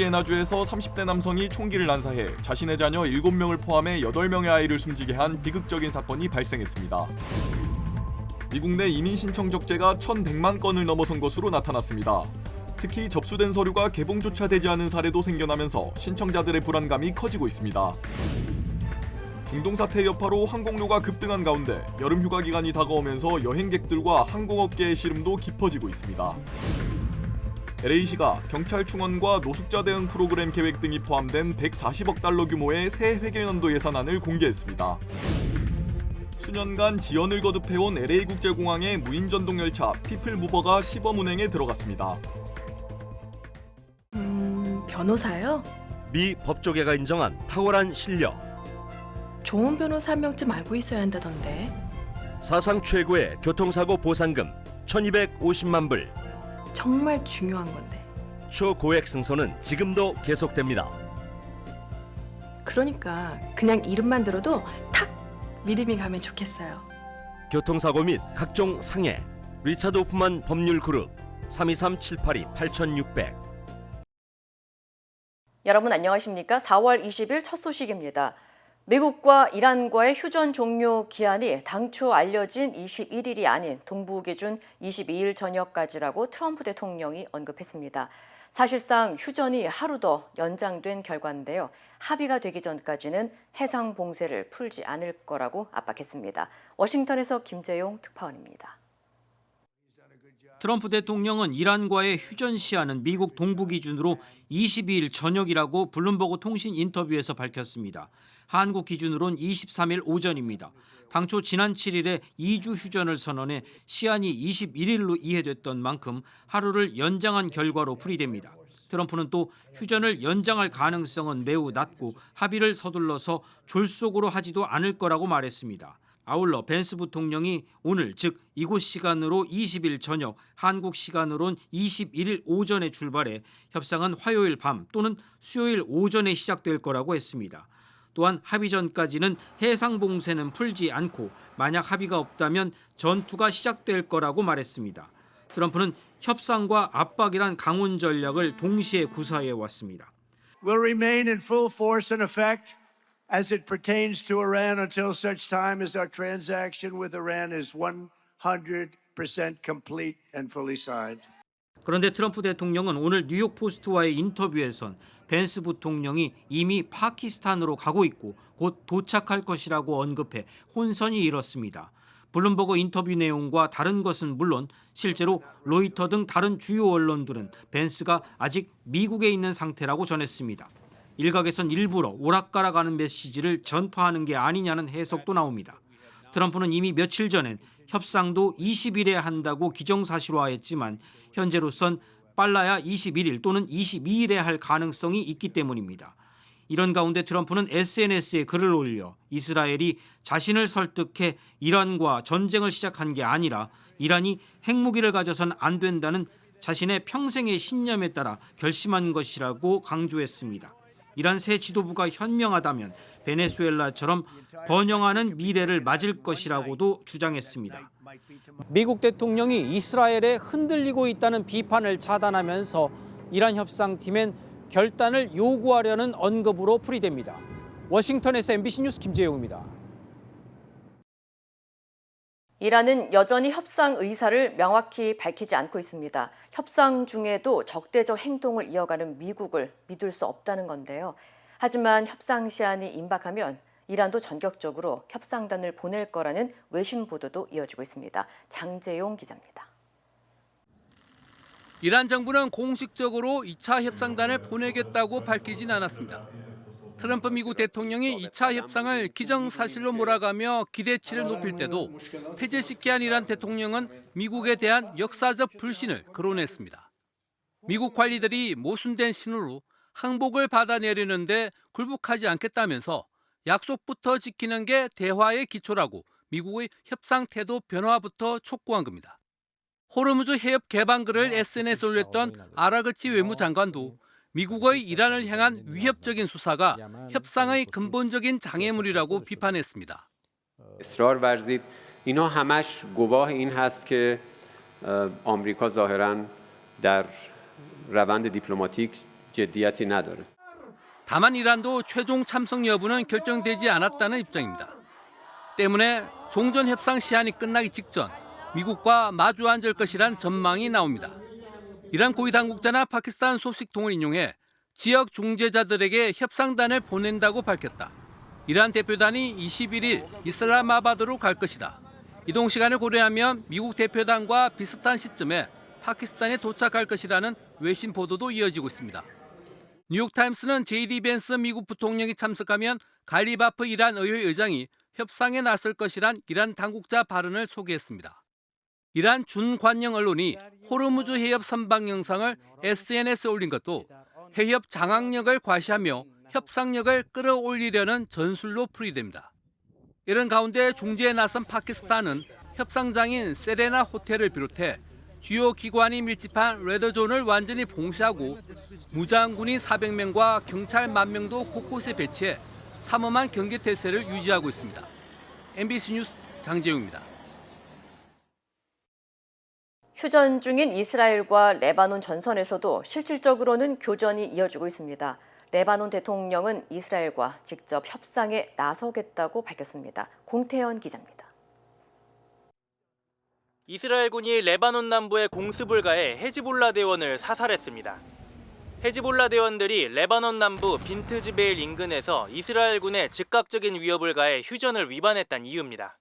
루이지애나주에서 30대 남성이 총기를 난사해 자신의 자녀 7명을 포함해 8명의 아이를 숨지게 한 비극적인 사건이 발생했습니다. 미국 내 이민 신청 적재가 1,100만 건을 넘어선 것으로 나타났습니다. 특히 접수된 서류가 개봉조차 되지 않은 사례도 생겨나면서 신청자들의 불안감이 커지고 있습니다. 중동 사태 여파로 항공료가 급등한 가운데 여름 휴가 기간이 다가오면서 여행객들과 항공업계의 시름도 깊어지고 있습니다. LA시가 경찰 충원과 노숙자 대응 프로그램 계획 등이 포함된 140억 달러 규모의 새 회계연도 예산안을 공개했습니다. 수년간 지연을 거듭해온 LA국제공항의 무인전동열차 피플무버가 시범 운행에 들어갔습니다. 변호사요? 미 법조계가 인정한 탁월한 실력. 좋은 변호사 한 명쯤 알고 있어야 한다던데. 사상 최고의 교통사고 보상금 1,250만 불. 정말 중요한 건데. 초고액 승소는 지금도 계속됩니다. 그러니까 그냥 이름만 들어도 탁 믿음이 가면 좋겠어요. 교통사고 및 각종 상해. 리차드 호프만 법률그룹 323-782-8600. 여러분 안녕하십니까? 4월 20일 첫 소식입니다. 미국과 이란과의 휴전 종료 기한이 당초 알려진 21일이 아닌 동부 기준 22일 저녁까지라고 트럼프 대통령이 언급했습니다. 사실상 휴전이 하루 더 연장된 결과인데요. 합의가 되기 전까지는 해상 봉쇄를 풀지 않을 거라고 압박했습니다. 워싱턴에서 김재용 특파원입니다. 트럼프 대통령은 이란과의 휴전 시한은 미국 동부 기준으로 22일 저녁이라고 블룸버그 통신 인터뷰에서 밝혔습니다. 한국 기준으론 23일 오전입니다. 당초 지난 7일에 2주 휴전을 선언해 시한이 21일로 이해됐던 만큼 하루를 연장한 결과로 풀이됩니다. 트럼프는 또 휴전을 연장할 가능성은 매우 낮고 합의를 서둘러서 졸속으로 하지도 않을 거라고 말했습니다. 아울러 벤스 부통령이 오늘 즉 이곳 시간으로 20일 저녁, 한국 시간으론 21일 오전에 출발해 협상은 화요일 밤 또는 수요일 오전에 시작될 거라고 했습니다. 또한 합의 전까지는 해상 봉쇄는 풀지 않고 만약 합의가 없다면 전투가 시작될 거라고 말했습니다. 트럼프는 협상과 압박이란 강운 전략을 동시에 구사해 왔습니다. Will remain in full force and effect as it pertains to Iran until such time as our transaction with Iran is 100% complete and fully signed. 그런데 트럼프 대통령은 오늘 뉴욕 포스트와의 인터뷰에선 벤스 부통령이 이미 파키스탄으로 가고 있고 곧 도착할 것이라고 언급해 혼선이 일었습니다. 블룸버그 인터뷰 내용과 다른 것은 물론 실제로 로이터 등 다른 주요 언론들은 벤스가 아직 미국에 있는 상태라고 전했습니다. 일각에선 일부러 오락가락하는 메시지를 전파하는 게 아니냐는 해석도 나옵니다. 트럼프는 이미 며칠 전엔 협상도 20일에 한다고 기정사실화했지만 현재로선 빨라야 21일 또는 22일에 할 가능성이 있기 때문입니다. 이런 가운데 트럼프는 SNS에 글을 올려 이스라엘이 자신을 설득해 이란과 전쟁을 시작한 게 아니라 이란이 핵무기를 가져선 안 된다는 자신의 평생의 신념에 따라 결심한 것이라고 강조했습니다. 이란 새 지도부가 현명하다면 베네수엘라처럼 번영하는 미래를 맞을 것이라고도 주장했습니다. 미국 대통령이 이스라엘에 흔들리고 있다는 비판을 차단하면서 이란 협상팀엔 결단을 요구하려는 언급으로 풀이됩니다. 워싱턴에서 MBC 뉴스 김재용입니다. 이란은 여전히 협상 의사를 명확히 밝히지 않고 있습니다. 협상 중에도 적대적 행동을 이어가는 미국을 믿을 수 없다는 건데요. 하지만 협상 시한이 임박하면 이란도 전격적으로 협상단을 보낼 거라는 외신 보도도 이어지고 있습니다. 장재용 기자입니다. 이란 정부는 공식적으로 2차 협상단을 보내겠다고 밝히진 않았습니다. 트럼프 미국 대통령이 2차 협상을 기정사실로 몰아가며 기대치를 높일 때도 페제시키안 이란 대통령은 미국에 대한 역사적 불신을 거론했습니다. 미국 관리들이 모순된 신호로 항복을 받아내려는데 굴복하지 않겠다면서 약속부터 지키는 게 대화의 기초라고 미국의 협상 태도 변화부터 촉구한 겁니다. 호르무즈 해협 개방글을 SNS에 올렸던 아라그치 외무장관도 미국의 이란을 향한 위협적인 수사가 협상의 근본적인 장애물이라고 비판했습니다. اصرار ورزید اینا همش گواه این هست که آمریکا ظاهراً در روند دیپلماتیک جدیتی نداره. 다만 이란도 최종 참석 여부는 결정되지 않았다는 입장입니다. 때문에 종전 협상 시한이 끝나기 직전 미국과 마주 앉을 것이란 전망이 나옵니다. 이란 고위 당국자나 파키스탄 소식통을 인용해 지역 중재자들에게 협상단을 보낸다고 밝혔다. 이란 대표단이 21일 이슬라마바드로 갈 것이다. 이동 시간을 고려하면 미국 대표단과 비슷한 시점에 파키스탄에 도착할 것이라는 외신 보도도 이어지고 있습니다. 뉴욕타임스는 제이디 벤스 미국 부통령이 참석하면 갈리바프 이란 의회 의장이 협상에 나설 것이란 이란 당국자 발언을 소개했습니다. 이란 준관영 언론이 호르무즈 해협 선박 영상을 SNS에 올린 것도 해협 장악력을 과시하며 협상력을 끌어올리려는 전술로 풀이됩니다. 이런 가운데 중재에 나선 파키스탄은 협상장인 세레나 호텔을 비롯해 주요 기관이 밀집한 레드존을 완전히 봉쇄하고 무장군이 400명과 경찰 10,000명도 곳곳에 배치해 삼엄한 경계 태세를 유지하고 있습니다. MBC 뉴스 장재웅입니다. 휴전 중인 이스라엘과 레바논 전선에서도 실질적으로는 교전이 이어지고 있습니다. 레바논 대통령은 이스라엘과 직접 협상에 나서겠다고 밝혔습니다. 공태현 기자입니다. 이스라엘군이 레바논 남부에 공습을 가해 헤즈볼라 대원을 사살했습니다. 헤즈볼라 대원들이 레바논 남부 빈트지베일 인근에서 이스라엘군에 즉각적인 위협을 가해 휴전을 위반했다는 이유입니다.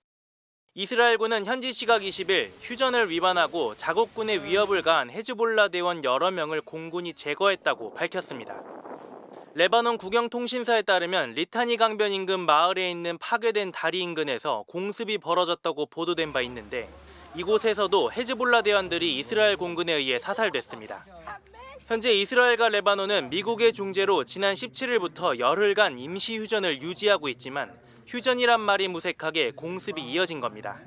이스라엘군은 현지 시각 20일 휴전을 위반하고 자국군의 위협을 가한 헤즈볼라 대원 여러 명을 공군이 제거했다고 밝혔습니다. 레바논 국영통신사에 따르면 리타니 강변 인근 마을에 있는 파괴된 다리 인근에서 공습이 벌어졌다고 보도된 바 있는데 이곳에서도 헤즈볼라 대원들이 이스라엘 공군에 의해 사살됐습니다. 현재 이스라엘과 레바논은 미국의 중재로 지난 17일부터 열흘간 임시 휴전을 유지하고 있지만 휴전이란 말이 무색하게 공습이 이어진 겁니다.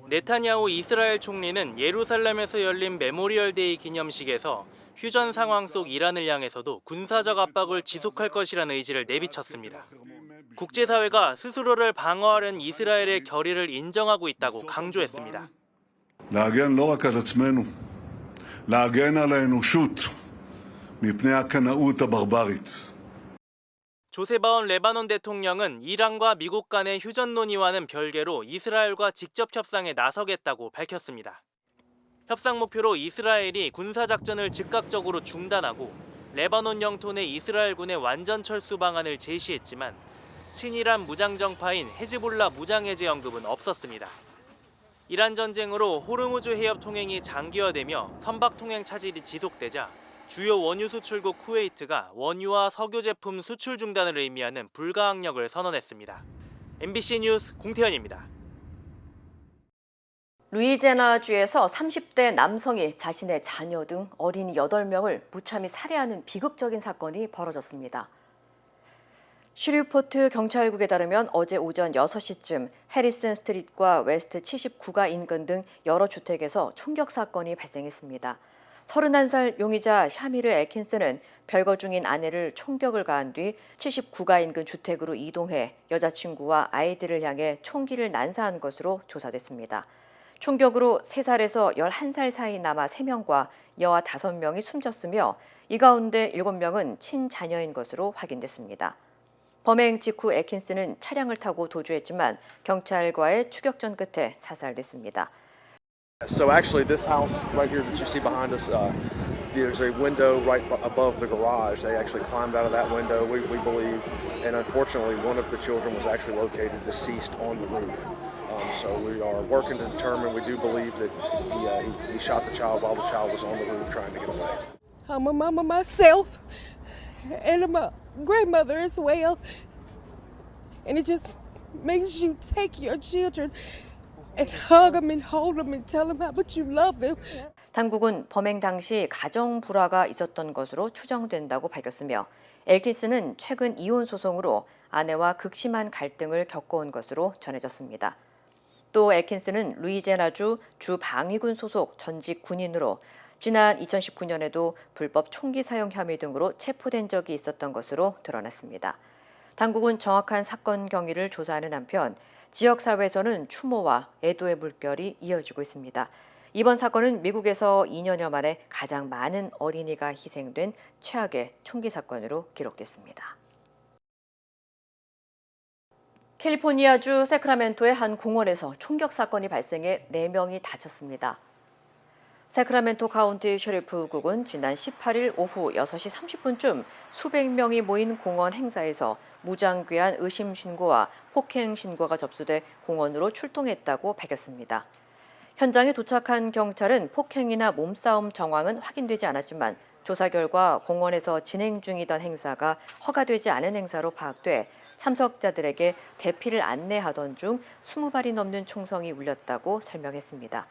네타냐후 이스라엘 총리는 예루살렘에서 열린 메모리얼데이 기념식에서 휴전 상황 속 이란을 향해서도 군사적 압박을 지속할 것이라는 의지를 내비쳤습니다. 국제사회가 스스로를 방어하려는 이스라엘의 결의를 인정하고 있다고 강조했습니다. להגן לא רק על עצמנו, להגן על האנושות מפני הקנאות הברברית. 조세바온 레바논 대통령은 이란과 미국 간의 휴전 논의와는 별개로 이스라엘과 직접 협상에 나서겠다고 밝혔습니다. 협상 목표로 이스라엘이 군사작전을 즉각적으로 중단하고 레바논 영토 내 이스라엘군의 완전 철수 방안을 제시했지만 친이란 무장정파인 헤즈볼라 무장해제 언급은 없었습니다. 이란 전쟁으로 호르무즈 해협 통행이 장기화되며 선박 통행 차질이 지속되자 주요 원유 수출국 쿠웨이트가 원유와 석유 제품 수출 중단을 의미하는 불가항력을 선언했습니다. MBC 뉴스 공태현입니다. 루이지애나주에서 30대 남성이 자신의 자녀 등 어린이 8명을 무참히 살해하는 비극적인 사건이 벌어졌습니다. 슈리포트 경찰국에 따르면 어제 오전 6시쯤 해리슨 스트리트과 웨스트 79가 인근 등 여러 주택에서 총격 사건이 발생했습니다. 31살 용의자 샤미르 엘킨스는 별거 중인 아내를 총격을 가한 뒤 79가 인근 주택으로 이동해 여자친구와 아이들을 향해 총기를 난사한 것으로 조사됐습니다. 총격으로 3살에서 11살 사이 남아 3명과 여아 5명이 숨졌으며 이 가운데 7명은 친자녀인 것으로 확인됐습니다. 범행 직후 에킨스는 차량을 타고 도주했지만 경찰과의 추격전 끝에 사살됐습니다. So actually this house right here that you see behind us, there's a window right above the garage. They actually climbed out of that window, we believe, and unfortunately one of the children was actually located deceased on the roof. So we are working to determine, we do believe that he shot the child while the child was on the roof trying to get away. I'm a mama myself, and I'm a grandmother as well. And it just makes you take your children and hug them and hold them and tell them how much you love them. 당국은 범행 당시 가정 불화가 있었던 것으로 추정된다고 밝혔으며 엘킨스는 최근 이혼 소송으로 아내와 극심한 갈등을 겪어온 것으로 전해졌습니다. 또 엘킨스는 루이지애나주 주방위군 소속 전직 군인으로 지난 2019년에도 불법 총기 사용 혐의 등으로 체포된 적이 있었던 것으로 드러났습니다. 당국은 정확한 사건 경위를 조사하는 한편 지역사회에서는 추모와 애도의 물결이 이어지고 있습니다. 이번 사건은 미국에서 2년여 만에 가장 많은 어린이가 희생된 최악의 총기 사건으로 기록됐습니다. 캘리포니아주 세크라멘토의 한 공원에서 총격 사건이 발생해 4명이 다쳤습니다. 세크라멘토 카운티 셰리프국은 지난 18일 오후 6시 30분쯤 수백 명이 모인 공원 행사에서 무장괴한 의심 신고와 폭행 신고가 접수돼 공원으로 출동했다고 밝혔습니다. 현장에 도착한 경찰은 폭행이나 몸싸움 정황은 확인되지 않았지만 조사 결과 공원에서 진행 중이던 행사가 허가되지 않은 행사로 파악돼 참석자들에게 대피를 안내하던 중 20발이 넘는 총성이 울렸다고 설명했습니다.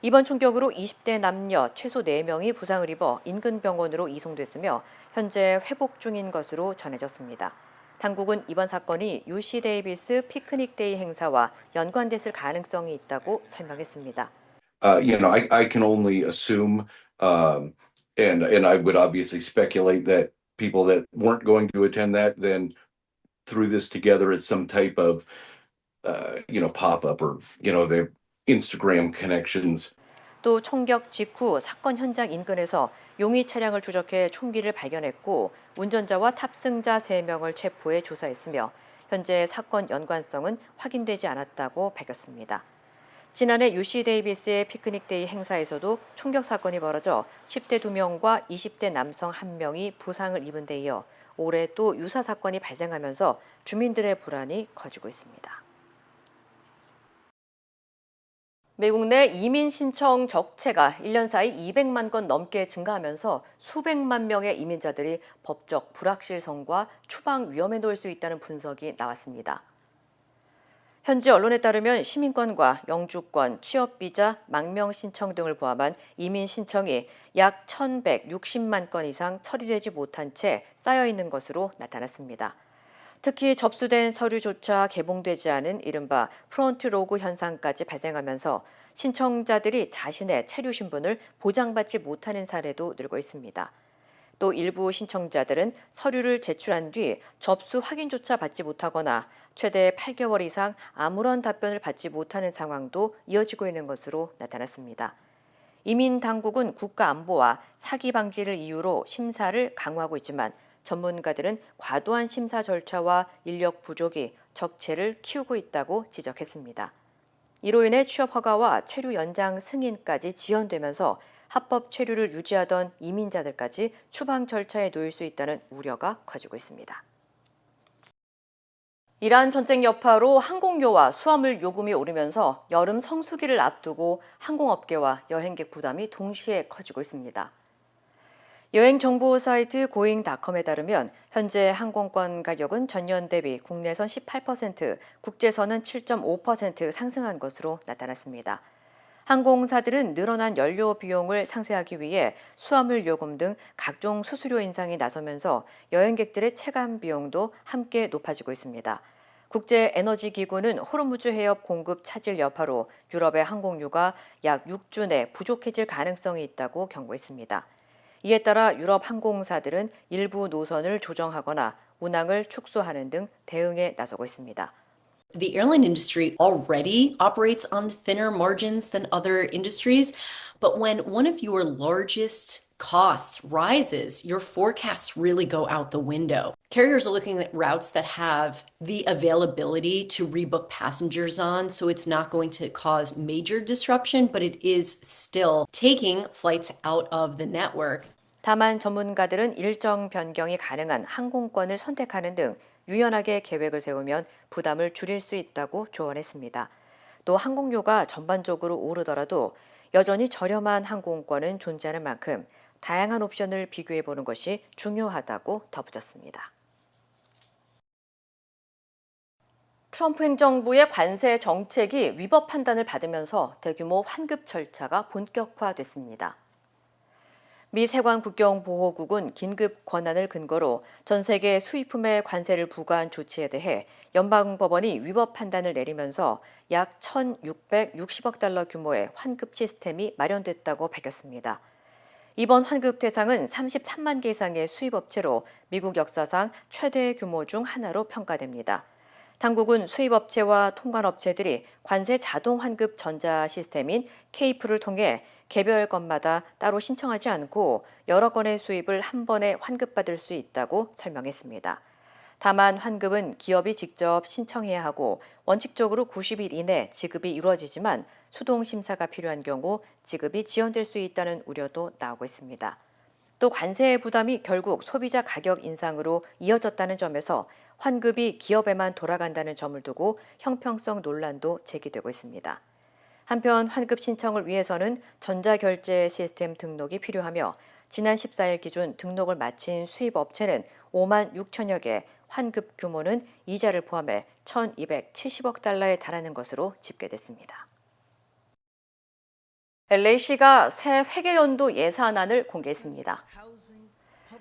이번 총격으로 20대 남녀 최소 4명이 부상을 입어 인근 병원으로 이송됐으며 현재 회복 중인 것으로 전해졌습니다. 당국은 이번 사건이 UC 데이비스 피크닉 데이 행사와 연관됐을 가능성이 있다고 설명했습니다. I can only assume, and I would obviously speculate that people that weren't going to attend that then threw this together as some type of, pop-up or, their Instagram connections. 또 총격 직후 사건 현장 인근에서 용의 차량을 추적해 총기를 발견했고 운전자와 탑승자 3명을 체포해 조사했으며 현재 사건 연관성은 확인되지 않았다고 밝혔습니다. 지난해 UC 데이비스의 피크닉 데이 행사에서도 총격 사건이 벌어져 10대 2명과 20대 남성 1명이 부상을 입은 데 이어 올해 또 유사 사건이 발생하면서 주민들의 불안이 커지고 있습니다. 미국 내 이민 신청 적체가 1년 사이 200만 건 넘게 증가하면서 수백만 명의 이민자들이 법적 불확실성과 추방 위험에 놓일 수 있다는 분석이 나왔습니다. 현지 언론에 따르면 시민권과 영주권, 취업비자, 망명 신청 등을 포함한 이민 신청이 약 1,160만 건 이상 처리되지 못한 채 쌓여 있는 것으로 나타났습니다. 특히 접수된 서류조차 개봉되지 않은 이른바 프론트 로그 현상까지 발생하면서 신청자들이 자신의 체류 신분을 보장받지 못하는 사례도 늘고 있습니다. 또 일부 신청자들은 서류를 제출한 뒤 접수 확인조차 받지 못하거나 최대 8개월 이상 아무런 답변을 받지 못하는 상황도 이어지고 있는 것으로 나타났습니다. 이민 당국은 국가 안보와 사기 방지를 이유로 심사를 강화하고 있지만 전문가들은 과도한 심사 절차와 인력 부족이 적체를 키우고 있다고 지적했습니다. 이로 인해 취업 허가와 체류 연장 승인까지 지연되면서 합법 체류를 유지하던 이민자들까지 추방 절차에 놓일 수 있다는 우려가 커지고 있습니다. 이란 전쟁 여파로 항공료와 수화물 요금이 오르면서 여름 성수기를 앞두고 항공업계와 여행객 부담이 동시에 커지고 있습니다. 여행 정보 사이트 고잉닷컴에 따르면 현재 항공권 가격은 전년 대비 국내선 18%, 국제선은 7.5% 상승한 것으로 나타났습니다. 항공사들은 늘어난 연료 비용을 상쇄하기 위해 수화물 요금 등 각종 수수료 인상에 나서면서 여행객들의 체감 비용도 함께 높아지고 있습니다. 국제에너지기구는 호르무즈 해협 공급 차질 여파로 유럽의 항공유가 약 6주 내 부족해질 가능성이 있다고 경고했습니다. 이에 따라 유럽 항공사들은 일부 노선을 조정하거나 운항을 축소하는 등 대응에 나서고 있습니다. The airline industry already operates on thinner margins than other industries, but when one of your largest costs rises, your forecasts really go out the window. Carriers are looking at routes that have the availability to rebook passengers on, so it's not going to cause major disruption, but it is still taking flights out of the network. 다만 전문가들은 일정 변경이 가능한 항공권을 선택하는 등 유연하게 계획을 세우면 부담을 줄일 수 있다고 조언했습니다. 또 항공료가 전반적으로 오르더라도 여전히 저렴한 항공권은 존재하는 만큼 다양한 옵션을 비교해 보는 것이 중요하다고 덧붙였습니다. 트럼프 행정부의 관세 정책이 위법 판단을 받으면서 대규모 환급 절차가 본격화됐습니다. 미 세관 국경보호국은 긴급 권한을 근거로 전 세계 수입품에 관세를 부과한 조치에 대해 연방법원이 위법 판단을 내리면서 약 1,660억 달러 규모의 환급 시스템이 마련됐다고 밝혔습니다. 이번 환급 대상은 33만 개 이상의 수입업체로 미국 역사상 최대 규모 중 하나로 평가됩니다. 당국은 수입업체와 통관업체들이 관세 자동 환급 전자 시스템인 케이프를 통해 개별 건마다 따로 신청하지 않고 여러 건의 수입을 한 번에 환급받을 수 있다고 설명했습니다. 다만 환급은 기업이 직접 신청해야 하고 원칙적으로 90일 이내 지급이 이루어지지만 수동 심사가 필요한 경우 지급이 지연될 수 있다는 우려도 나오고 있습니다. 또 관세 부담이 결국 소비자 가격 인상으로 이어졌다는 점에서 환급이 기업에만 돌아간다는 점을 두고 형평성 논란도 제기되고 있습니다. 한편 환급 신청을 위해서는 전자결제 시스템 등록이 필요하며 지난 14일 기준 등록을 마친 수입업체는 5만 6천여 개, 환급 규모는 이자를 포함해 1,270억 달러에 달하는 것으로 집계됐습니다. LA시가 새 회계연도 예산안을 공개했습니다.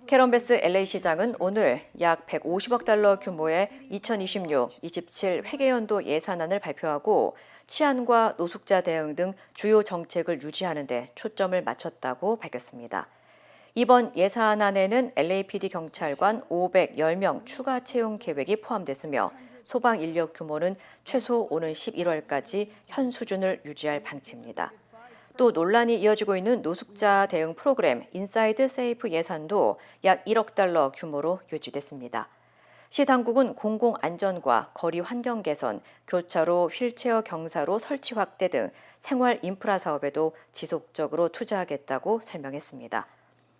캐런 베스 LA시장은 오늘 약 150억 달러 규모의 2026-27 회계연도 예산안을 발표하고 치안과 노숙자 대응 등 주요 정책을 유지하는 데 초점을 맞췄다고 밝혔습니다. 이번 예산안에는 LAPD 경찰관 510명 추가 채용 계획이 포함됐으며 소방 인력 규모는 최소 오는 11월까지 현 수준을 유지할 방침입니다. 또 논란이 이어지고 있는 노숙자 대응 프로그램 인사이드 세이프 예산도 약 1억 달러 규모로 유지됐습니다. 시 당국은 공공안전과 거리 환경 개선, 교차로 휠체어 경사로 설치 확대 등 생활 인프라 사업에도 지속적으로 투자하겠다고 설명했습니다.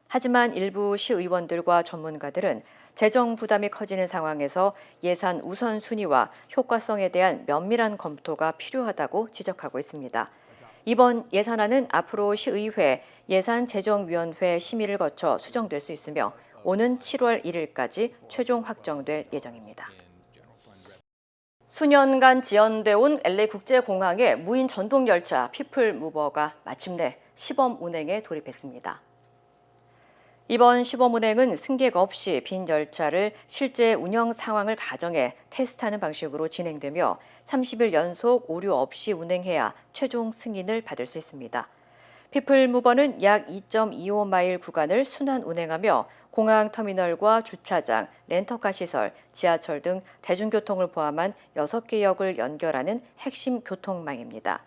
하지만 일부 시의원들과 전문가들은 재정 부담이 커지는 상황에서 예산 우선순위와 효과성에 대한 면밀한 검토가 필요하다고 지적하고 있습니다. 이번 예산안은 앞으로 시의회 예산재정위원회 심의를 거쳐 수정될 수 있으며 오는 7월 1일까지 최종 확정될 예정입니다. 수년간 지연돼 온 LA국제공항의 무인 전동열차 피플무버가 마침내 시범 운행에 돌입했습니다. 이번 시범 운행은 승객 없이 빈 열차를 실제 운영 상황을 가정해 테스트하는 방식으로 진행되며 30일 연속 오류 없이 운행해야 최종 승인을 받을 수 있습니다. 피플무버는 약 2.25마일 구간을 순환 운행하며 공항 터미널과 주차장, 렌터카 시설, 지하철 등 대중교통을 포함한 6개 역을 연결하는 핵심 교통망입니다.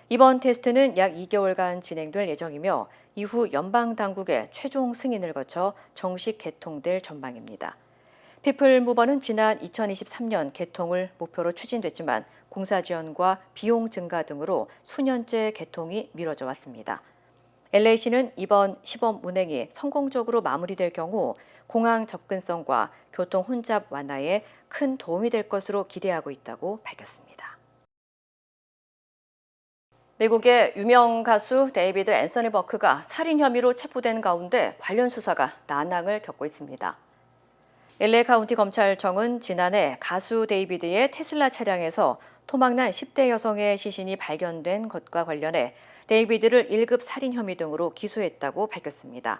이번 테스트는 약 2개월간 진행될 예정이며 이후 연방당국의 최종 승인을 거쳐 정식 개통될 전망입니다. 피플무버는 지난 2023년 개통을 목표로 추진됐지만 공사 지연과 비용 증가 등으로 수년째 개통이 미뤄져 왔습니다. LA시는 이번 시범 운행이 성공적으로 마무리될 경우 공항 접근성과 교통 혼잡 완화에 큰 도움이 될 것으로 기대하고 있다고 밝혔습니다. 미국의 유명 가수 데이비드 앤서니 버크가 살인 혐의로 체포된 가운데 관련 수사가 난항을 겪고 있습니다. LA 카운티 검찰청은 지난해 가수 데이비드의 테슬라 차량에서 토막난 10대 여성의 시신이 발견된 것과 관련해 데이비드를 1급 살인 혐의 등으로 기소했다고 밝혔습니다.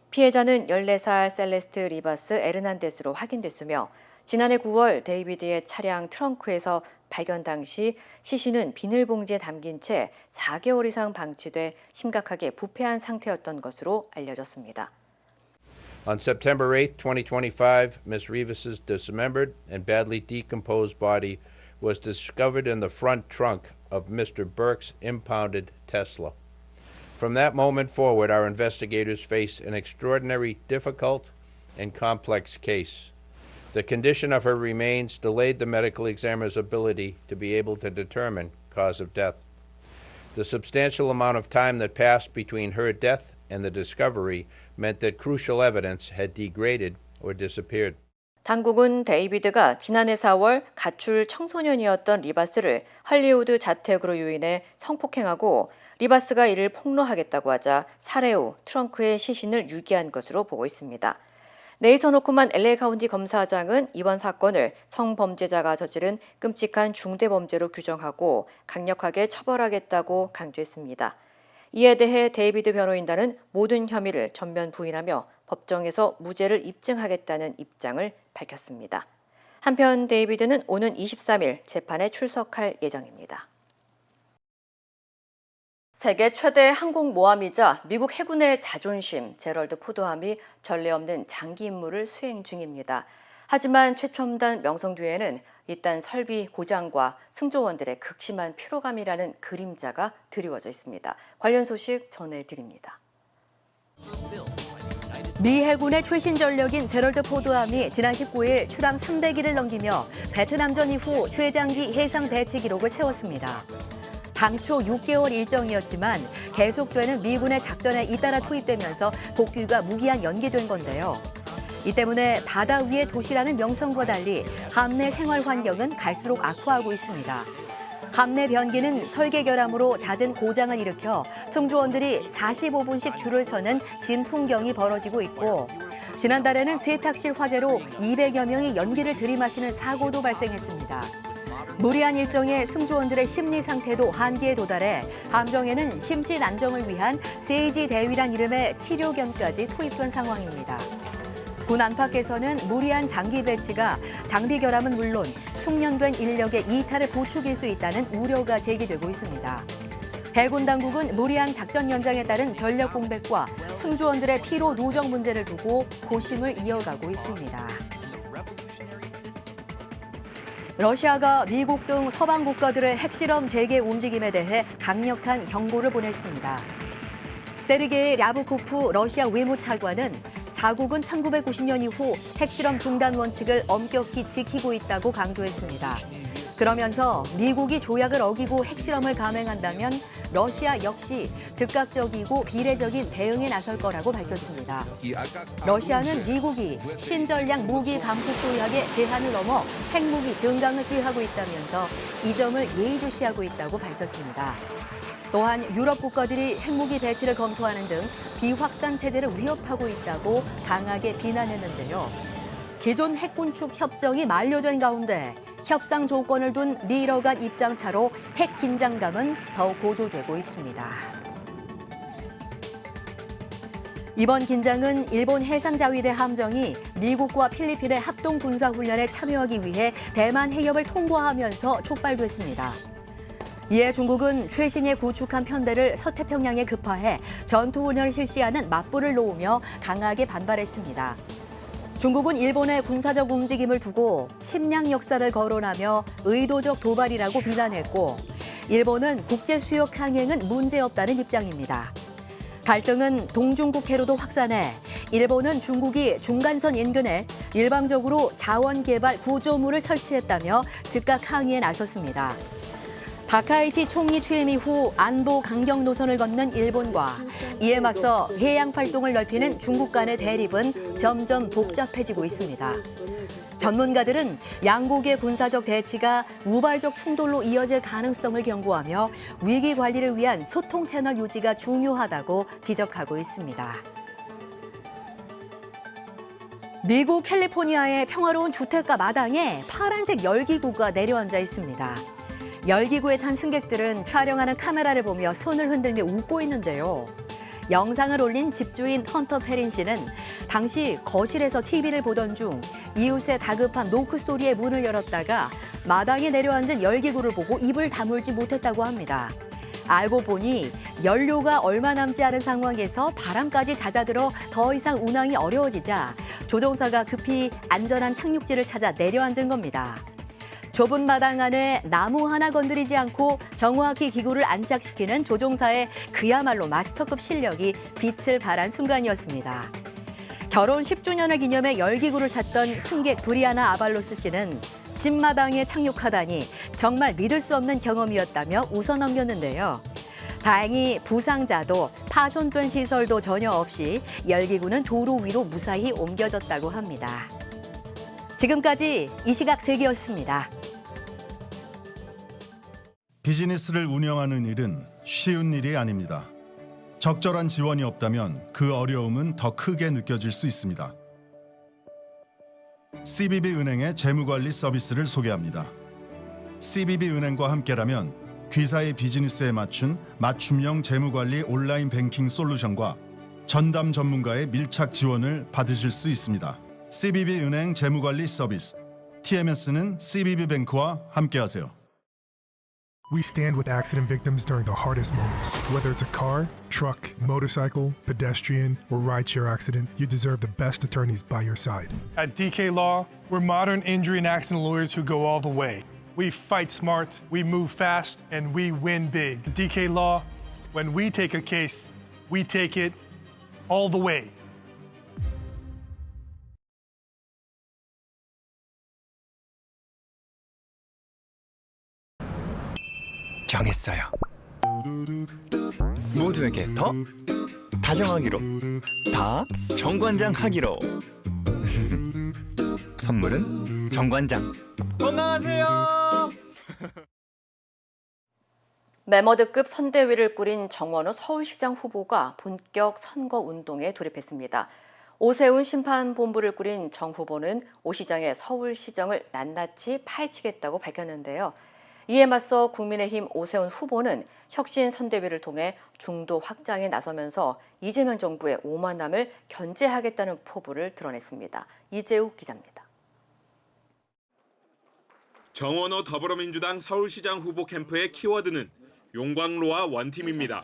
피해자는 14살 셀레스트 리바스 에르난데스로 확인됐으며 지난해 9월 데이비드의 차량 트렁크에서 발견 당시 시신은 비닐봉지에 담긴 채 4개월 이상 방치돼 심각하게 부패한 상태였던 것으로 알려졌습니다. On September 8, 2025, Ms. Rivas's dismembered and badly decomposed body was discovered in the front trunk of Mr. Burke's impounded Tesla. From that moment forward, our investigators faced an extraordinarily difficult and complex case. The condition of her remains delayed the medical examiner's ability to be able to determine cause of death. The substantial amount of time that passed between her death and the discovery meant that crucial evidence had degraded or disappeared. 당국은 데이비드가 지난해 4월 가출 청소년이었던 리바스를 할리우드 자택으로 유인해 성폭행하고 리바스가 이를 폭로하겠다고 하자 살해 후 트렁크에 시신을 유기한 것으로 보고 있습니다. 네이선 호크만 LA 카운티 검사장은 이번 사건을 성범죄자가 저지른 끔찍한 중대범죄로 규정하고 강력하게 처벌하겠다고 강조했습니다. 이에 대해 데이비드 변호인단은 모든 혐의를 전면 부인하며 법정에서 무죄를 입증하겠다는 입장을 밝혔습니다. 한편 데이비드는 오는 23일 재판에 출석할 예정입니다. 세계 최대 항공모함이자 미국 해군의 자존심, 제럴드 포드함이 전례 없는 장기 임무를 수행 중입니다. 하지만 최첨단 명성 뒤에는 이딴 설비 고장과 승조원들의 극심한 피로감이라는 그림자가 드리워져 있습니다. 관련 소식 전해드립니다. 미 해군의 최신 전력인 제럴드 포드함이 지난 19일 출항 300일을 넘기며 베트남전 이후 최장기 해상 배치 기록을 세웠습니다. 당초 6개월 일정이었지만 계속되는 미군의 작전에 잇따라 투입되면서 복귀가 무기한 연기된 건데요. 이 때문에 바다 위의 도시라는 명성과 달리 함 내 생활 환경은 갈수록 악화하고 있습니다. 함 내 변기는 설계 결함으로 잦은 고장을 일으켜 승조원들이 45분씩 줄을 서는 진풍경이 벌어지고 있고, 지난달에는 세탁실 화재로 200여 명이 연기를 들이마시는 사고도 발생했습니다. 무리한 일정에 승조원들의 심리 상태도 한계에 도달해 함정에는 심신 안정을 위한 세이지 대위란 이름의 치료견까지 투입된 상황입니다. 군 안팎에서는 무리한 장기 배치가 장비 결함은 물론 숙련된 인력의 이탈을 부추길 수 있다는 우려가 제기되고 있습니다. 해군 당국은 무리한 작전 연장에 따른 전력 공백과 승조원들의 피로 누적 문제를 두고 고심을 이어가고 있습니다. 러시아가 미국 등 서방 국가들의 핵실험 재개 움직임에 대해 강력한 경고를 보냈습니다. 세르게이 랴브코프 러시아 외무차관은 자국은 1990년 이후 핵실험 중단 원칙을 엄격히 지키고 있다고 강조했습니다. 그러면서 미국이 조약을 어기고 핵실험을 감행한다면 러시아 역시 즉각적이고 비례적인 대응에 나설 거라고 밝혔습니다. 러시아는 미국이 신전략 무기 감축 조약의 제한을 넘어 핵무기 증강을 꾀하고 있다면서 이 점을 예의주시하고 있다고 밝혔습니다. 또한 유럽 국가들이 핵무기 배치를 검토하는 등 비확산 체제를 위협하고 있다고 강하게 비난했는데요. 기존 핵군축 협정이 만료된 가운데 협상 조건을 둔 미러 간 입장차로 핵 긴장감은 더욱 고조되고 있습니다. 이번 긴장은 일본 해상자위대 함정이 미국과 필리핀의 합동 군사훈련에 참여하기 위해 대만 해협을 통과하면서 촉발됐습니다. 이에 중국은 최신에 구축한 편대를 서태평양에 급파해 전투훈련을 실시하는 맞불을 놓으며 강하게 반발했습니다. 중국은 일본의 군사적 움직임을 두고 침략 역사를 거론하며 의도적 도발이라고 비난했고, 일본은 국제수역 항행은 문제없다는 입장입니다. 갈등은 동중국해로도 확산해 일본은 중국이 중간선 인근에 일방적으로 자원개발 구조물을 설치했다며 즉각 항의에 나섰습니다. 다카이치 총리 취임 이후 안보 강경 노선을 걷는 일본과 이에 맞서 해양 활동을 넓히는 중국 간의 대립은 점점 복잡해지고 있습니다. 전문가들은 양국의 군사적 대치가 우발적 충돌로 이어질 가능성을 경고하며 위기 관리를 위한 소통 채널 유지가 중요하다고 지적하고 있습니다. 미국 캘리포니아의 평화로운 주택가 마당에 파란색 열기구가 내려앉아 있습니다. 열기구에 탄 승객들은 촬영하는 카메라를 보며 손을 흔들며 웃고 있는데요. 영상을 올린 집주인 헌터 페린 씨는 당시 거실에서 TV를 보던 중 이웃의 다급한 노크 소리에 문을 열었다가 마당에 내려앉은 열기구를 보고 입을 다물지 못했다고 합니다. 알고 보니 연료가 얼마 남지 않은 상황에서 바람까지 잦아들어 더 이상 운항이 어려워지자 조종사가 급히 안전한 착륙지를 찾아 내려앉은 겁니다. 좁은 마당 안에 나무 하나 건드리지 않고 정확히 기구를 안착시키는 조종사의 그야말로 마스터급 실력이 빛을 발한 순간이었습니다. 결혼 10주년을 기념해 열기구를 탔던 승객 브리아나 아발로스 씨는 집 마당에 착륙하다니 정말 믿을 수 없는 경험이었다며 웃어넘겼는데요. 다행히 부상자도 파손된 시설도 전혀 없이 열기구는 도로 위로 무사히 옮겨졌다고 합니다. 지금까지 이 시각 세계였습니다. 비즈니스를 운영하는 일은 쉬운 일이 아닙니다. 적절한 지원이 없다면 그 어려움은 더 크게 느껴질 수 있습니다. CBB은행의 재무관리 서비스를 소개합니다. CBB은행과 함께라면 귀사의 비즈니스에 맞춘 맞춤형 재무관리 온라인 뱅킹 솔루션과 전담 전문가의 밀착 지원을 받으실 수 있습니다. CBB은행 재무관리 서비스, TMS는 CBB뱅크와 함께하세요. We stand with accident victims during the hardest moments. Whether it's a car, truck, motorcycle, pedestrian, or rideshare accident, you deserve the best attorneys by your side. At DK Law, we're modern injury and accident lawyers who go all the way. We fight smart, we move fast, and we win big. At DK Law, when we take a case, we take it all the way. 정했어요. 모두에게 더 다정하기로, 다 정관장 하기로. 선물은 정관장. 건강하세요. 메머드급 선대위를 꾸린 정원호 서울시장 후보가 본격 선거 운동에 돌입했습니다. 오세훈 심판본부를 꾸린 정 후보는 오 시장의 서울시정을 낱낱이 파헤치겠다고 밝혔는데요. 이에 맞서 국민의힘 오세훈 후보는 혁신 선대위를 통해 중도 확장에 나서면서 이재명 정부의 오만함을 견제하겠다는 포부를 드러냈습니다. 이재욱 기자입니다. 정원호 더불어민주당 서울시장 후보 캠프의 키워드는 용광로와 원팀입니다.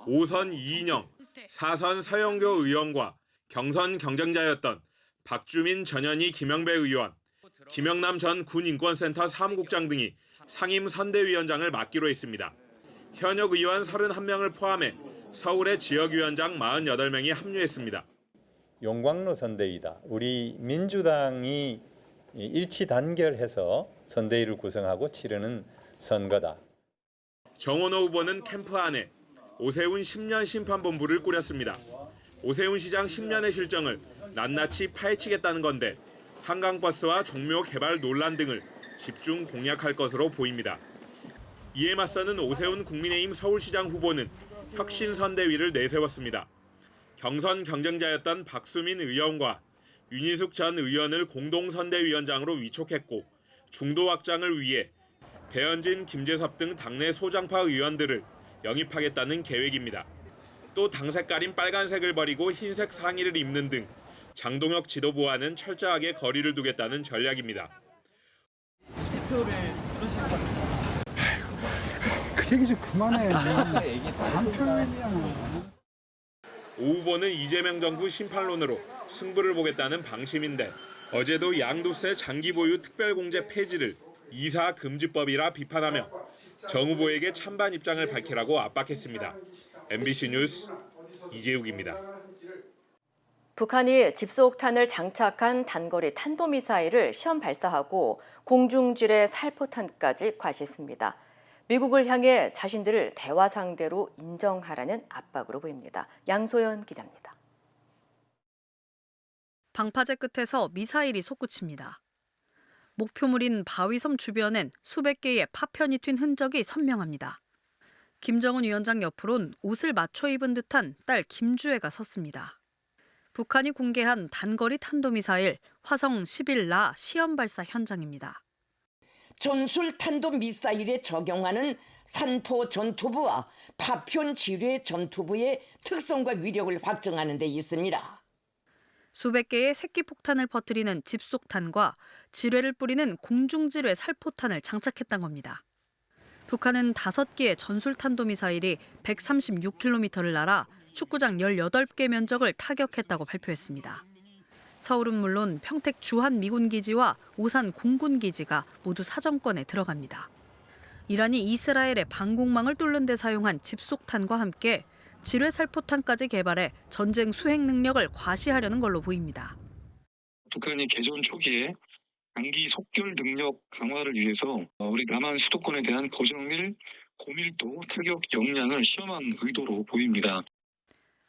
5선 이인영, 4선 서영교 의원과 경선 경쟁자였던 박주민, 전현희, 김영배 의원, 김영남 전 군인권센터 사무국장 등이 상임 선대위원장을 맡기로 했습니다. 현역 의원 31명을 포함해 서울의 지역위원장 48명이 합류했습니다. 용광로 선대위다. 우리 민주당이 일치 단결해서 선대위를 구성하고 치르는 선거다. 정원호 후보는 캠프 안에 오세훈 10년 심판본부를 꾸렸습니다. 오세훈 시장 10년의 실정을 낱낱이 파헤치겠다는 건데 한강버스와 종묘 개발 논란 등을 집중 공략할 것으로 보입니다. 이에 맞서는 오세훈 국민의힘 서울시장 후보는 혁신선대위를 내세웠습니다. 경선 경쟁자였던 박수민 의원과 윤희숙 전 의원을 공동선대위원장으로 위촉했고 중도 확장을 위해 배현진, 김재섭 등 당내 소장파 의원들을 영입하겠다는 계획입니다. 또 당 색깔인 빨간색을 버리고 흰색 상의를 입는 등 장동혁 지도부와는 철저하게 거리를 두겠다는 전략입니다. 대표를 부르실 건지. 그 얘기 좀 그만해. 한편이야. 오 후보는 이재명 정부 심판론으로 승부를 보겠다는 방침인데 어제도 양도세 장기 보유 특별공제 폐지를 이사 금지법이라 비판하며 정 후보에게 찬반 입장을 밝히라고 압박했습니다. MBC 뉴스 이재욱입니다. 북한이 집속탄을 장착한 단거리 탄도미사일을 시험 발사하고 공중지뢰 살포탄까지 과시했습니다. 미국을 향해 자신들을 대화 상대로 인정하라는 압박으로 보입니다. 양소연 기자입니다. 방파제 끝에서 미사일이 솟구칩니다. 목표물인 바위섬 주변엔 수백 개의 파편이 튄 흔적이 선명합니다. 김정은 위원장 옆으론 옷을 맞춰 입은 듯한 딸 김주애가 섰습니다. 북한이 공개한 단거리 탄도미사일 화성 11라 시험 발사 현장입니다. 전술 탄도미사일에 적용하는 산포 전투부와 파편 지뢰 전투부의 특성과 위력을 확정하는 데 있습니다. 수백 개의 새끼 폭탄을 퍼뜨리는 집속탄과 지뢰를 뿌리는 공중지뢰 살포탄을 장착했던 겁니다. 북한은 5개의 전술 탄도미사일이 136km를 날아 축구장 18개 면적을 타격했다고 발표했습니다. 서울은 물론 평택 주한 미군기지와 오산 공군기지가 모두 사정권에 들어갑니다. 이란이 이스라엘의 방공망을 뚫는 데 사용한 집속탄과 함께 지뢰살포탄까지 개발해 전쟁 수행 능력을 과시하려는 걸로 보입니다. 북한이 개전 초기에 장기 속결 능력 강화를 위해서 우리 남한 수도권에 대한 고정밀, 고밀도 타격 역량을 시험한 의도로 보입니다.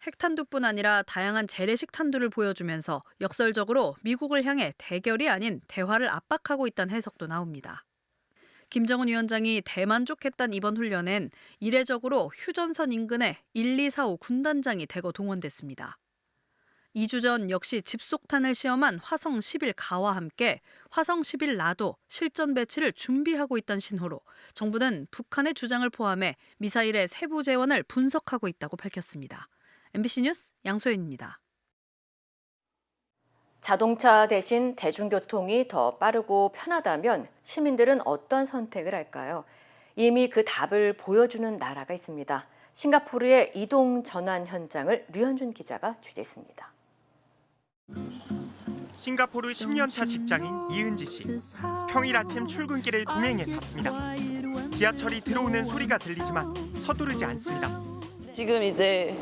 핵탄두뿐 아니라 다양한 재래식 탄두를 보여주면서 역설적으로 미국을 향해 대결이 아닌 대화를 압박하고 있다는 해석도 나옵니다. 김정은 위원장이 대만족했던 이번 훈련엔 이례적으로 휴전선 인근에 1245 군단장이 대거 동원됐습니다. 2주 전 역시 집속탄을 시험한 화성 11가와 함께 화성 11라도 실전 배치를 준비하고 있다는 신호로 정부는 북한의 주장을 포함해 미사일의 세부 재원을 분석하고 있다고 밝혔습니다. MBC 뉴스 양소연입니다. 자동차 대신 대중교통이 더 빠르고 편하다면 시민들은 어떤 선택을 할까요? 이미 그 답을 보여주는 나라가 있습니다. 싱가포르의 이동 전환 현장을 류현준 기자가 취재했습니다. 싱가포르 10년차 직장인 이은지 씨. 평일 아침 출근길을 동행해 봤습니다. 지하철이 들어오는 소리가 들리지만 서두르지 않습니다. 지금 이제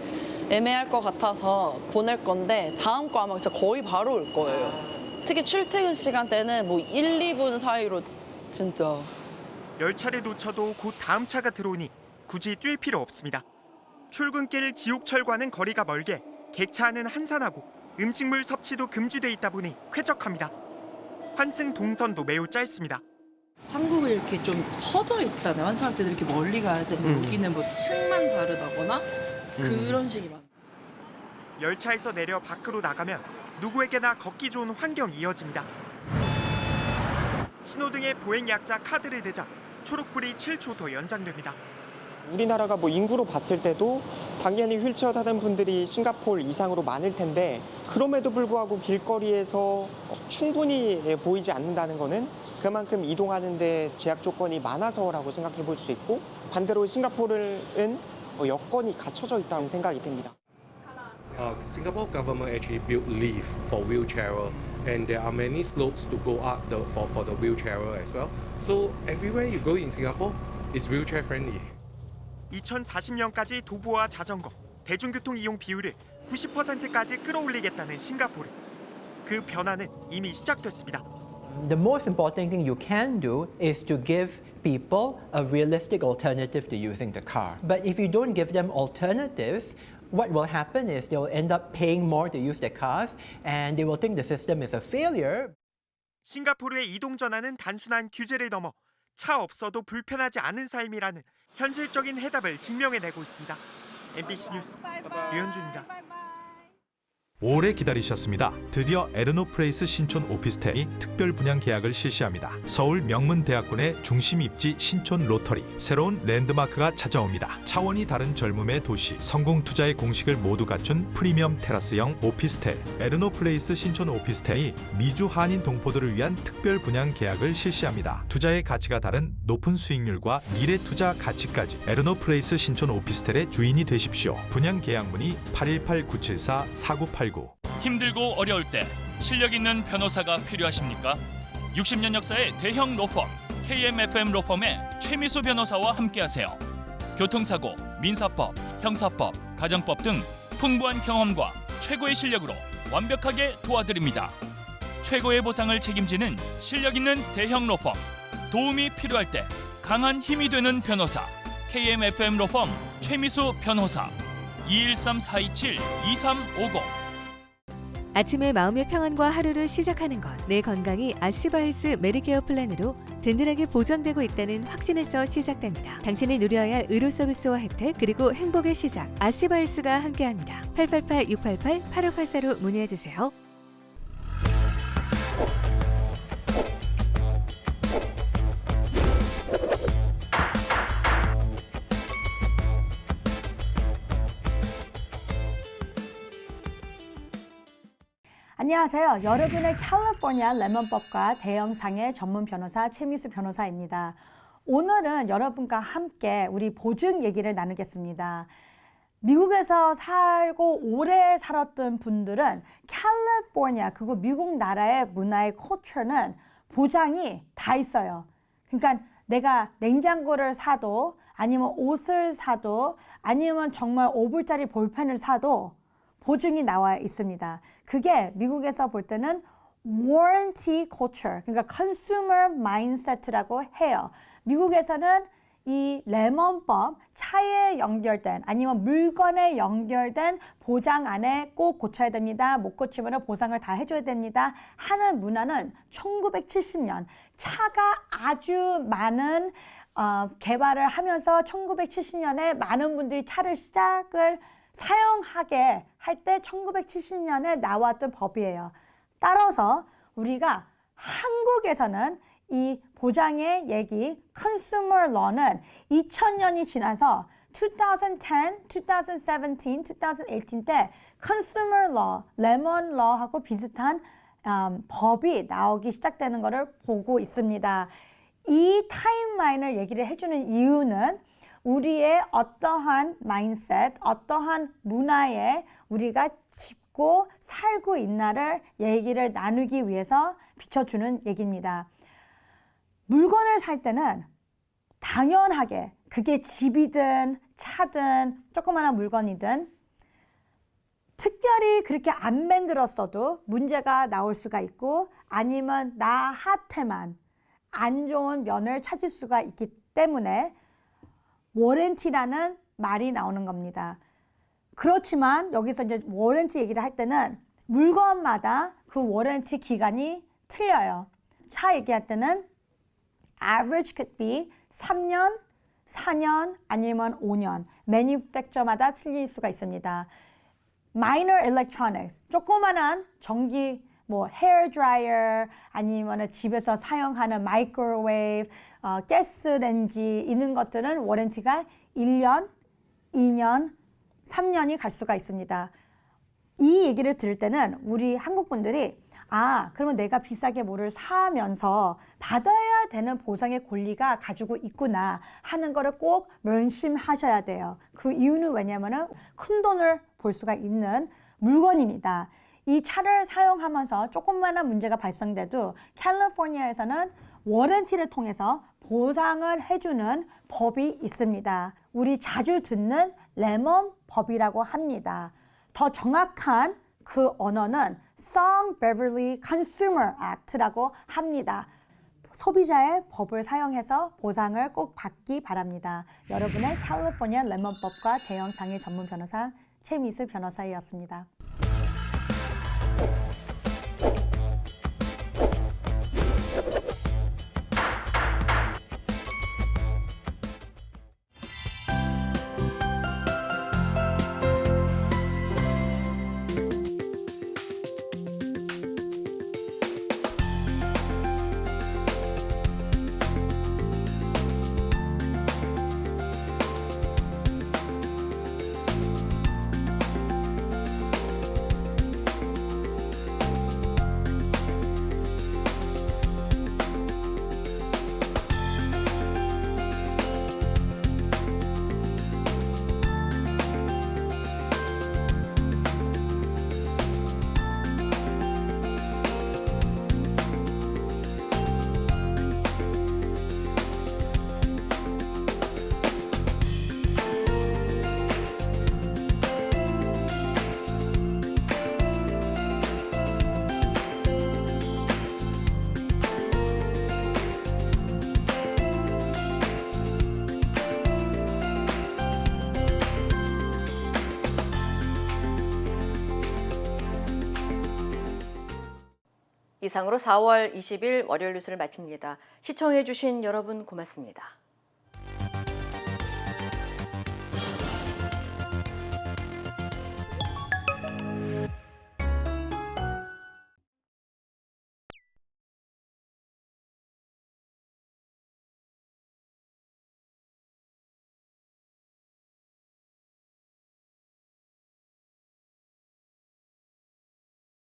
애매할 것 같아서 보낼 건데 다음 거 아마 진짜 거의 바로 올 거예요. 특히 출퇴근 시간대는 뭐 1, 2분 사이로 진짜. 열차를 놓쳐도 곧 다음 차가 들어오니 굳이 뛸 필요 없습니다. 출근길 지옥철과는 거리가 멀게 객차 안은 한산하고 음식물 섭취도 금지돼 있다 보니 쾌적합니다. 환승 동선도 매우 짧습니다. 한국은 이렇게 좀 퍼져 있잖아요. 환승할 때도 이렇게 멀리 가야 되는데 여기는 뭐 층만 다르다거나 그런 식이 많아요. 열차에서 내려 밖으로 나가면 누구에게나 걷기 좋은 환경이 이어집니다. 신호등에 보행 약자 카드를 대자 초록불이 7초 더 연장됩니다. 우리나라가 뭐 인구로 봤을 때도 당연히 휠체어 타는 분들이 싱가포르 이상으로 많을 텐데 그럼에도 불구하고 길거리에서 충분히 보이지 않는다는 거는 그만큼 이동하는 데 제약 조건이 많아서라고 생각해 볼 수 있고 반대로 싱가포르는 여건이 갖춰져 있다는 생각이 듭니다. Singapore government actually built lift for wheelchairer, and there are many slopes to go up for the wheelchairer as well. So everywhere you go in Singapore is wheelchair friendly. 2040년까지 도보와 자전거, 대중교통 이용 비율을 90%까지 끌어올리겠다는 싱가포르. 그 변화는 이미 시작됐습니다. The most important thing you can do is to give people a realistic alternative to using the car. But if you don't give them alternatives, what will happen is they will end up paying more to use their cars and they will think the system is a failure. 싱가포르의 이동 전환은 단순한 규제를 넘어 차 없어도 불편하지 않은 삶이라는 현실적인 해답을 증명해내고 있습니다. MBC 뉴스 류현주입니다. 오래 기다리셨습니다. 드디어 에르노플레이스 신촌 오피스텔이 특별 분양 계약을 실시합니다. 서울 명문대학군의 중심 입지 신촌 로터리, 새로운 랜드마크가 찾아옵니다. 차원이 다른 젊음의 도시, 성공 투자의 공식을 모두 갖춘 프리미엄 테라스형 오피스텔, 에르노플레이스 신촌 오피스텔이 미주 한인 동포들을 위한 특별 분양 계약을 실시합니다. 투자의 가치가 다른 높은 수익률과 미래 투자 가치까지 에르노플레이스 신촌 오피스텔의 주인이 되십시오. 분양 계약 문의 818-974-4989. 힘들고 어려울 때 실력 있는 변호사가 필요하십니까? 60년 역사의 대형 로펌 KMFM 로펌의 최미수 변호사와 함께하세요. 교통사고, 민사법, 형사법, 가정법 등 풍부한 경험과 최고의 실력으로 완벽하게 도와드립니다. 최고의 보상을 책임지는 실력 있는 대형 로펌, 도움이 필요할 때 강한 힘이 되는 변호사 KMFM 로펌 최미수 변호사 213-427-2350. 아침에 마음의 평안과 하루를 시작하는 것, 내 건강이 아스바헬스 메디케어 플랜으로 든든하게 보장되고 있다는 확신에서 시작됩니다. 당신이 누려야 할 의료 서비스와 혜택, 그리고 행복의 시작, 아스바헬스가 함께합니다. 888-688-8584로 문의해주세요. 안녕하세요. 여러분의 캘리포니아 레몬법과 대형상해 전문 변호사 최미수 변호사입니다. 오늘은 여러분과 함께 우리 보증 얘기를 나누겠습니다. 미국에서 살고 오래 살았던 분들은 캘리포니아, 그리고 미국 나라의 문화의 컬처는 보장이 다 있어요. 그러니까 내가 냉장고를 사도 아니면 옷을 사도 아니면 정말 5불짜리 볼펜을 사도 보증이 나와 있습니다. 그게 미국에서 볼 때는 warranty culture, 그러니까 consumer mindset라고 해요. 미국에서는 이 레몬법, 차에 연결된 아니면 물건에 연결된 보장 안에 꼭 고쳐야 됩니다. 못 고치면 보상을 다 해줘야 됩니다. 하는 문화는 1970년 차가 아주 많은 개발을 하면서 1970년에 많은 분들이 차를 시작을 사용하게 할 때 1970년에 나왔던 법이에요. 따라서 우리가 한국에서는 이 보장의 얘기, consumer law는 2000년이 지나서 2010, 2017, 2018 때 consumer law, lemon law하고 비슷한 법이 나오기 시작되는 것을 보고 있습니다. 이 타임라인을 얘기를 해주는 이유는 우리의 어떠한 마인셋, 어떠한 문화에 우리가 짚고 살고 있나를 얘기를 나누기 위해서 비춰주는 얘기입니다. 물건을 살 때는 당연하게 그게 집이든 차든 조그마한 물건이든 특별히 그렇게 안 만들었어도 문제가 나올 수가 있고 아니면 나한테만 안 좋은 면을 찾을 수가 있기 때문에 워런티라는 말이 나오는 겁니다. 그렇지만 여기서 이제 워런티 얘기를 할 때는 물건마다 그 워런티 기간이 틀려요. 차 얘기할 때는 average could be 3년, 4년 아니면 5년. manufacturer마다 틀릴 수가 있습니다. minor electronics, 조그만한 전기 뭐 헤어 드라이어 아니면 집에서 사용하는 마이크로웨이브, 가스레인지 이런 것들은 워런티가 1년, 2년, 3년이 갈 수가 있습니다. 이 얘기를 들을 때는 우리 한국 분들이 그러면 내가 비싸게 뭐를 사면서 받아야 되는 보상의 권리가 가지고 있구나 하는 거를 꼭 명심하셔야 돼요. 그 이유는 왜냐면은 큰 돈을 볼 수가 있는 물건입니다. 이 차를 사용하면서 조금만한 문제가 발생돼도 캘리포니아에서는 워런티를 통해서 보상을 해주는 법이 있습니다. 우리 자주 듣는 레몬 법이라고 합니다. 더 정확한 그 언어는 Song-Beverly Consumer Act라고 합니다. 소비자의 법을 사용해서 보상을 꼭 받기 바랍니다. 여러분의 캘리포니아 레몬법과 대형 상해 전문 변호사 최미수 변호사였습니다. 이상으로 4월 20일 월요일 뉴스를 마칩니다. 시청해주신 여러분 고맙습니다.